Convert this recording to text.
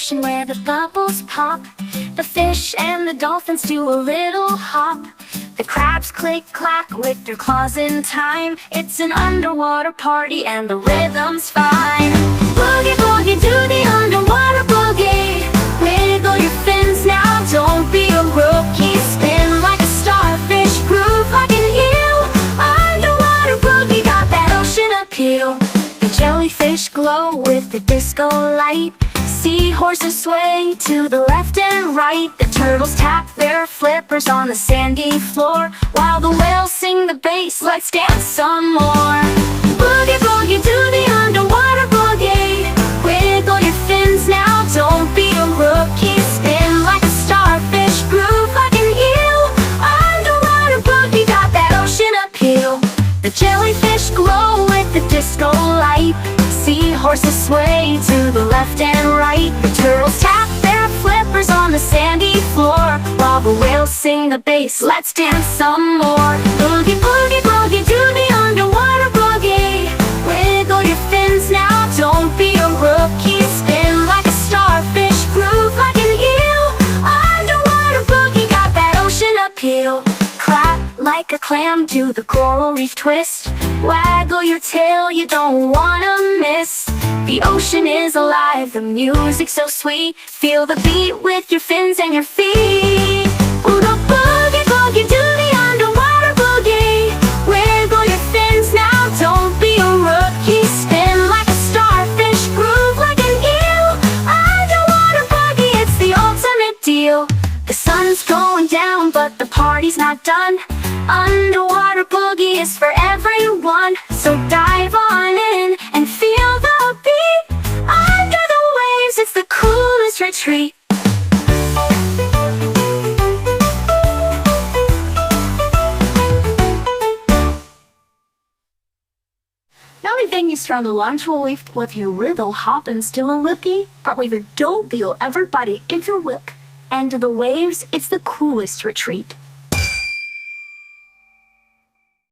ocean where the bubbles pop. The fish and the dolphins do a little hop. The crabs click clack with their claws in time. It's an underwater party and the rhythm's fine. Boogie boogie do the underwater boogie. Wiggle your fins now, don't be a rookie. Spin like a starfish, groove like an eel. Underwater boogie got that ocean appeal. The jellyfish glow with the disco light. Seahorses sway to the left and right. The turtles tap their flippers on the sandy floor, while the whales sing the bass. Let's dance some more. Boogie boogie do the underwater boogie. Wiggle your fins now, don't be a rookie. Spin like a starfish, groove like an eel. Underwater boogie got that ocean appeal. The jellyfish glow with the disco light. Seahorses sway to the left and right. The turtles tap their flippers on the sandy floor, while the whales sing the bass. Let's dance some more. Boogie boogie boogie do the underwater boogie. Wiggle your fins now, don't be a rookie. Spin like a starfish, groove like an eel. Underwater boogie got that ocean appeal. Clap like a clam, do the coral reef twist. Waggle your tail, you don't wanna miss. The ocean is alive, the music's so sweet. Feel the beat with your fins and your feet. Ooh, the boogie boogie do the underwater boogie. Wiggle your fins now, don't be a rookie. Spin like a starfish, groove like an eel. Underwater boogie, it's the ultimate deal. The sun's going down, but the party's not done. Underwater boogie is for everyone, so dive on in and feel the beat. Under the waves, it's the coolest retreat. Now everything you start the lunch will lift with your riddle hop and still a lookie, but with a dope deal everybody into look. Under the waves, it's the coolest retreat.